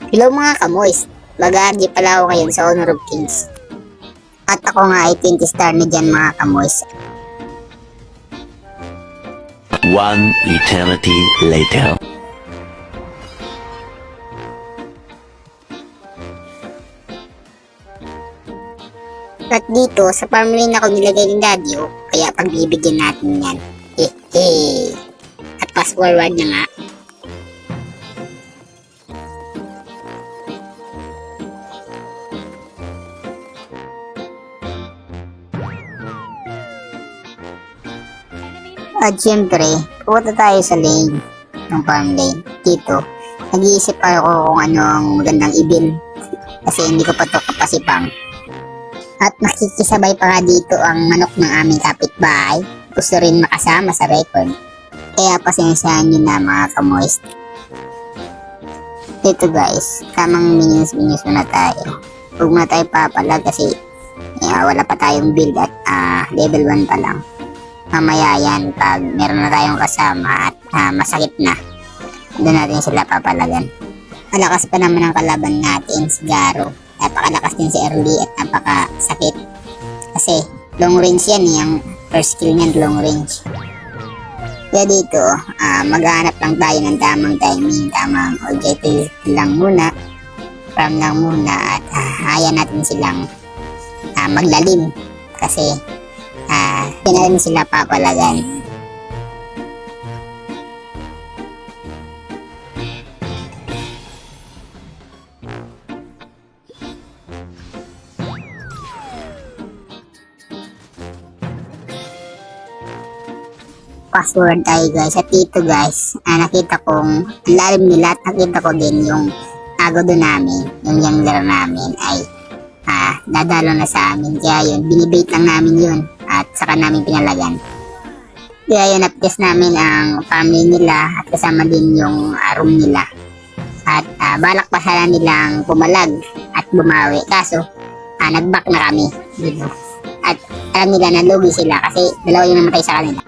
Hello mga kamoys, mag-aargy pala ako ngayon sa Honor of Kings. At ako nga ay 20 star na dyan mga kamoys. One eternity later. At dito sa farm lane ako nilagay ni Daddy, kaya pagbibigyan natin yan. At fast forward na nga. At syempre, pupunta tayo sa lane ng farm lane. Dito, nag-iisip ako kung ano ang magandang i-build kasi hindi ko pa ito kapasipang. At nakikisabay pa nga dito ang manok ng aming kapitbahay. Gusto rin makasama sa record. Kaya pasensyahan nyo na mga kamoist. Dito guys, tamang minions muna tayo. Huwag muna tayo papala kasi wala pa tayong build at level 1 pa lang. Mamaya yan pag meron na tayong kasama at masakit na, doon natin sila papalagan. Malakas pa naman ang kalaban natin, si Garo. Napakalakas din si Early at napakasakit kasi long range yan, yung first skill niyan long range. Kaya dito maghanap lang tayo ng tamang timing, tamang objective lang muna, farm lang muna at hayaan natin silang maglalim kasi pinalim sila papalagan. Fast forward tayo guys. At dito guys, nakita kong lalim nila at nakita ko din yung agodo namin, yung jungler namin ay dadalo na sa amin. Kaya yun, binibait lang namin yun at saka namin pinalagan. Kaya yun, uptest namin ang family nila at kasama din yung room nila. At balak pa sana nilang pumalag at bumawi. Kaso, nag-back na kami dito. At alam nila na lugi sila kasi dalawa yung namatay sa kanila.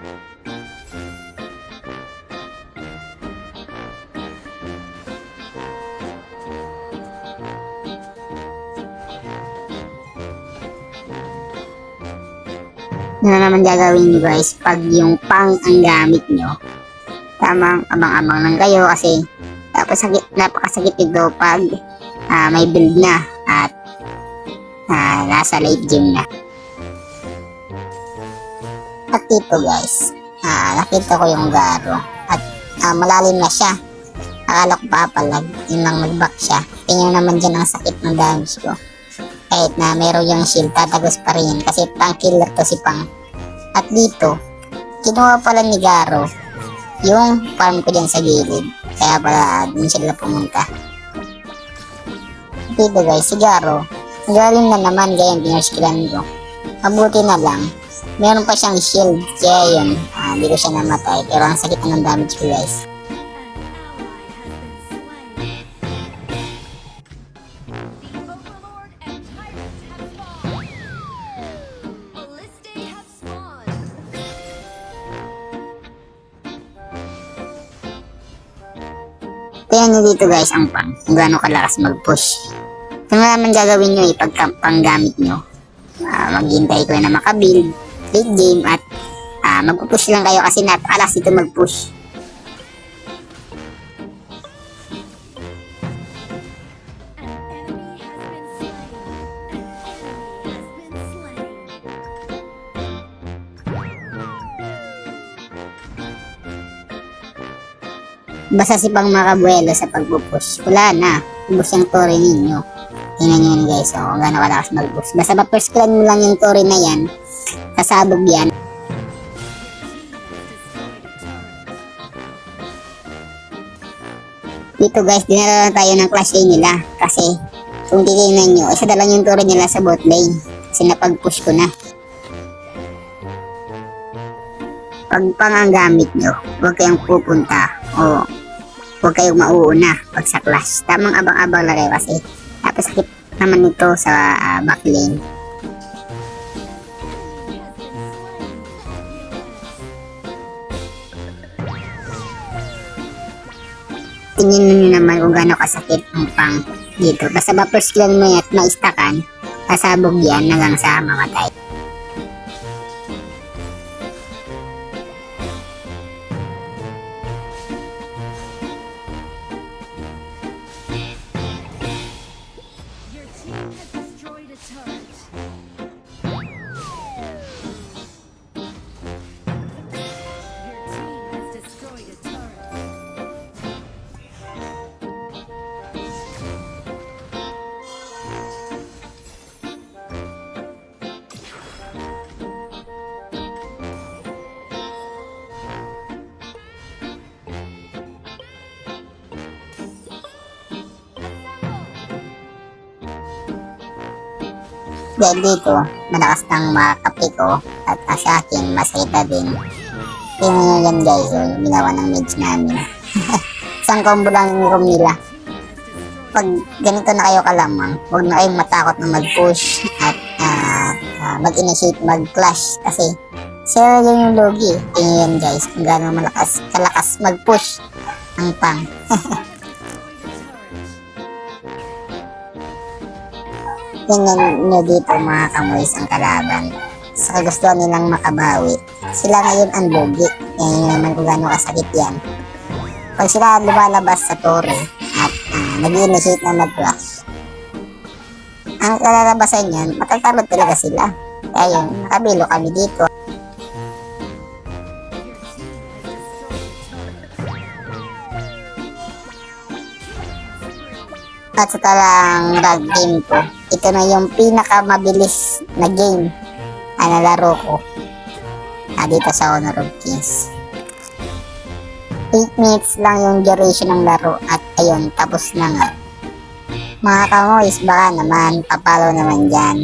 Ano naman gagawin nyo guys pag yung pang ang gamit nyo? Tamang abang-abang lang kayo kasi napakasakit ito pag may build na at nasa late game na. At dito guys, nakita ko yung Garo at malalim na siya. Akala ko papalag, yun lang nag-back siya. Tingnan naman dyan ang sakit ng damage ko. Kahit na meron yung shield, tatagos pa rin kasi pang killer to si Pang. At dito, kinuha pala ni Garo yung farm ko dyan sa gilid. Kaya pala dun sila pumunta. Dito guys, si Garo, galing na naman ganyan pinarskillan ko. Mabuti na lang, meron pa siyang shield. Kaya yun, hindi ko siya namatay. Pero ang sakit ng damage ko guys. Tingnan nyo dito guys ang pang, kung gaano kalakas mag-push. Ito naman gagawin nyo panggamit nyo. Maghintay ko na makabuild, late game at mag-push lang kayo kasi napakalakas dito mag-push. Basta si Pang makabuelo sa pagpupush, wala na, ubos yung tore ninyo. Tingnan nyo yun guys, kung gano'n kalakas mag-push. Basta pa-first clan mo lang yung tore na yan, kasabog yan. Dito guys, dinala na tayo ng clash lane nila. Kasi, kung titignan nyo, isa lang yung tore nila sa bot lane. Kasi napag-push ko na. Pag Pang ang gamit nyo, huwag kayong pupunta o huwag kayong mauuna pag sa clash. Tamang abang-abang lang kayo kasi napasakit naman ito sa backlane. Tingnan nyo naman kung gaano kasakit ang pang dito. Basta ba first lang mo yan at maistakan, sasabog yan hanggang sa mamatay. Your team has destroyed a turret. Your team has destroyed a turret. Dahil dito, malakas ng mga kape ko at sa akin, masita din. Tingnan nyo yan guys, yung ginawa ng mage namin. Isang combo lang yung room nila. Pag ganito na kayo kalamang, huwag na kayong matakot na mag-push at mag-initiate, mag-clash kasi sila yung logi. Tingnan yan guys, kung gaano kalakas mag-push ang pang. Tingnan nyo dito mga kamoys ang kalaban. Sa kagustuhan nilang makabawi. Sila ngayon ang logi. Yan yung naman kung gaano kasakit yan. Pag sila lumalabas sa tore at nag-initiate na mag-clash, ang kalalabasan yan, matatalot talaga sila. Kaya yun, nakabilo kami dito. At sa talang rag game ko, ito na yung pinakamabilis na game na nalaro ko dito sa Honor of Kings. 8 minutes lang yung duration ng laro at ayun, tapos na nga. Mga kamoys, baka naman, papalo naman dyan.